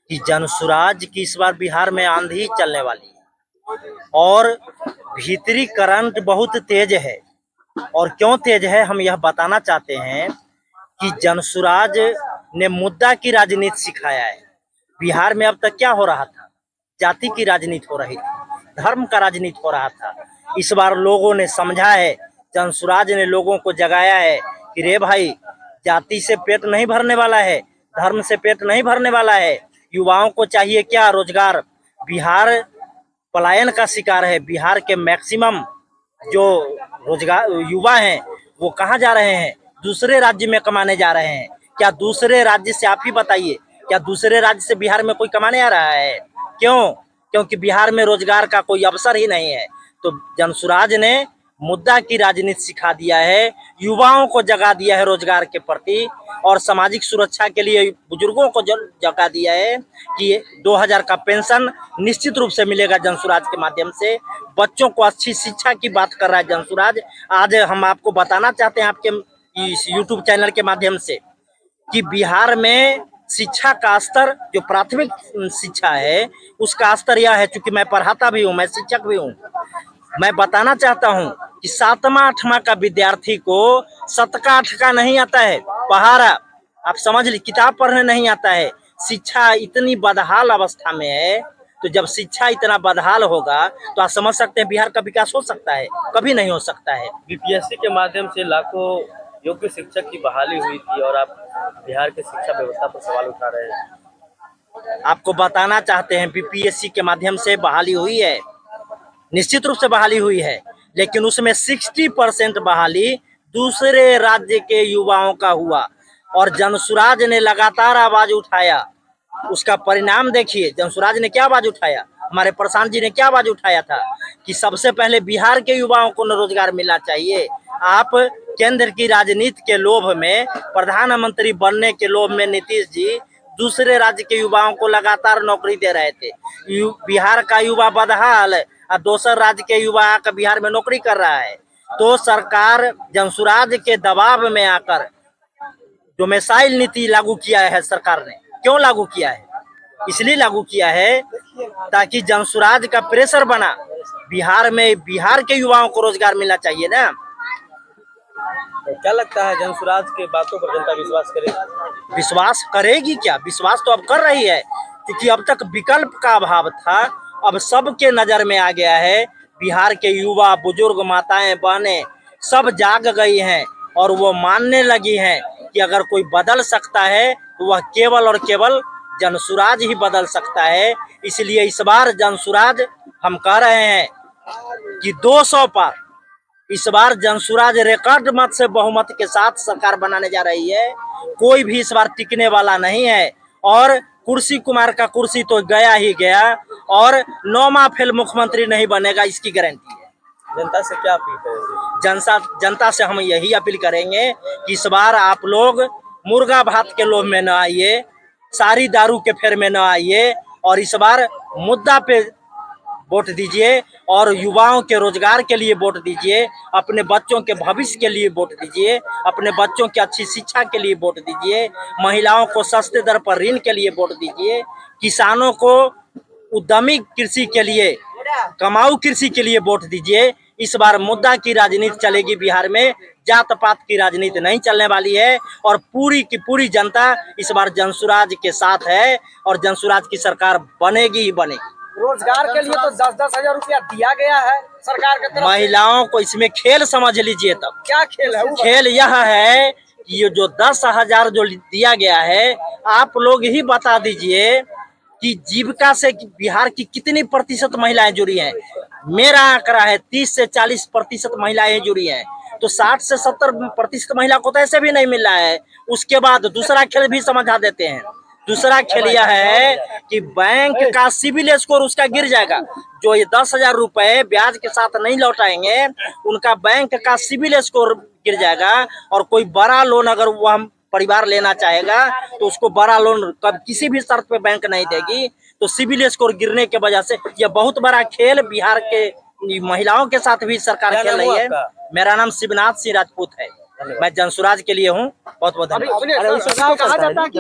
कि जनसुराज की इस बार बिहार में आंधी चलने वाली है और भीतरी करंट बहुत तेज है। और क्यों तेज है हम यह बताना चाहते हैं कि जनसुराज ने मुद्दा की राजनीति सिखाया है। बिहार में अब तक क्या हो रहा था? जाति की राजनीति हो रही थी, धर्म का राजनीति हो रहा था। इस बार लोगों ने समझा है, जनसुराज ने लोगों को जगाया है कि रे भाई, जाति से पेट नहीं भरने वाला है, धर्म से पेट नहीं भरने वाला है। युवाओं को चाहिए क्या? रोजगार। बिहार पलायन का शिकार है। बिहार के मैक्सिमम जो रोजगार युवा हैं वो कहाँ जा रहे हैं? दूसरे राज्य में कमाने जा रहे हैं। क्या दूसरे राज्य से, आप ही बताइए, क्या दूसरे राज्य से बिहार में कोई कमाने आ रहा है? क्यों? क्योंकि बिहार में रोजगार का कोई अवसर ही नहीं है। तो जनसुराज ने मुद्दा की राजनीति सिखा दिया है, युवाओं को जगा दिया है रोजगार के प्रति, और सामाजिक सुरक्षा के लिए बुजुर्गों को जगा दिया है कि 2000 का पेंशन निश्चित रूप से मिलेगा जनसुराज के माध्यम से। बच्चों को अच्छी शिक्षा की बात कर रहा है जनसुराज। आज हम आपको बताना चाहते हैं आपके इस यूट्यूब चैनल के माध्यम से कि बिहार में शिक्षा का स्तर, जो प्राथमिक शिक्षा है उसका स्तर यह है, चूंकि मैं पढ़ाता भी हूँ, मैं शिक्षक भी हूँ, मैं बताना चाहता हूँ कि 7वां 8वां का विद्यार्थी को 7 का 8 का नहीं आता है पहाड़ा। आप समझ ली, किताब पढ़ने नहीं आता है। शिक्षा इतनी बदहाल अवस्था में है, तो जब शिक्षा इतना बदहाल होगा तो आप समझ सकते हैं बिहार का विकास हो सकता है? कभी नहीं हो सकता है। बीपीएससी के माध्यम से लाखों योग्य शिक्षक की बहाली हुई थी और आप बिहार की शिक्षा व्यवस्था पर सवाल उठा रहे हैं। आपको बताना चाहते हैं बीपीएससी के माध्यम से बहाली हुई है, निश्चित रूप से बहाली हुई है, लेकिन उसमें 60% बहाली दूसरे राज्य के युवाओं का हुआ। और जनसुराज ने लगातार आवाज उठाया, उसका परिणाम देखिए। जनसुराज ने क्या आवाज उठाया? हमारे प्रशांत जी ने क्या आवाज उठाया था कि सबसे पहले बिहार के युवाओं को रोजगार मिलना चाहिए। आप केंद्र की राजनीति के लोभ में, प्रधानमंत्री बनने के लोभ में नीतीश जी दूसरे राज्य के युवाओं को लगातार नौकरी दे रहे थे। बिहार का युवा बदहाल और दूसरे राज्य के युवा आकर बिहार में नौकरी कर रहा है। तो सरकार जनसुराज के दबाव में आकर जो मिसाइल नीति लागू किया है सरकार ने, क्यों लागू किया है? इसलिए लागू किया है ताकि जनसुराज का प्रेशर बना। बिहार में बिहार के युवाओं को रोजगार मिलना चाहिए ना। तो क्या लगता है जनसुराज के बातों पर जनता विश्वास करेगी? विश्वास करेगी क्या? विश्वास तो अब कर रही है, क्योंकि अब तक विकल्प का अभाव था, अब सबके नजर में आ गया है। बिहार के युवा, बुजुर्ग, माताएं, बहनें सब जाग गई हैं और वो मानने लगी हैं कि अगर कोई बदल सकता है तो वह केवल और केवल जनसुराज ही बदल सकता है। इसलिए इस बार जनसुराज, हम कह रहे हैं कि 200 पार इस बार जनसुराज रिकॉर्ड मत से बहुमत के साथ सरकार बनाने जा रही है। कोई भी इस बार टिकने वाला नहीं है और कुर्सी कुमार का कुर्सी तो गया ही गया और 9वां फेल मुख्यमंत्री नहीं बनेगा, इसकी गारंटी है। जनता से क्या अपील करेंगे? जनता से हम यही अपील करेंगे कि इस बार आप लोग मुर्गा भात के लोभ में न आइए, सारी दारू के फेर में न आइए, और इस बार मुद्दा पे वोट दीजिए और युवाओं के रोजगार के लिए वोट दीजिए, अपने बच्चों के भविष्य के लिए वोट दीजिए, अपने बच्चों की अच्छी शिक्षा के लिए वोट दीजिए, महिलाओं को सस्ते दर पर ऋण के लिए वोट दीजिए, किसानों को उद्यमी कृषि के लिए, कमाऊ कृषि के लिए वोट दीजिए। इस बार मुद्दा की राजनीति चलेगी बिहार में, जात पात की राजनीति नहीं चलने वाली है। और पूरी की पूरी जनता इस बार जनसुराज के साथ है और जनसुराज की सरकार बनेगी ही बनेगी। रोजगार के लिए तो 10-10 हजार रुपया दिया गया है सरकार के तरफ। महिलाओं को इसमें खेल समझ लीजिए। तब क्या खेल है? खेल यह है कि ये जो 10,000 जो दिया गया है, आप लोग ही बता दीजिए कि जीविका से बिहार की कितनी प्रतिशत महिलाएं जुड़ी हैं। मेरा आंकड़ा है 30 से 40% महिलाएं जुड़ी हैं, तो 60 से 70% महिला को तो ऐसे भी नहीं मिल रहा है। उसके बाद दूसरा खेल भी समझा देते हैं। दूसरा खेल यह है कि बैंक का सिविल स्कोर उसका गिर जाएगा। जो ये 10,000 रुपए ब्याज के साथ नहीं लौटाएंगे, उनका बैंक का सिविल स्कोर गिर जाएगा। और कोई बड़ा लोन अगर वह परिवार लेना चाहेगा तो उसको बड़ा लोन कब किसी भी शर्त पे बैंक नहीं देगी। तो सिविल स्कोर गिरने की वजह से यह बहुत बड़ा खेल बिहार के महिलाओं के साथ भी सरकार खेल रही है। मेरा नाम शिवनाथ सिंह राजपूत है, मैं जनसुराज के लिए हूँ। बहुत बहुत धन्यवाद।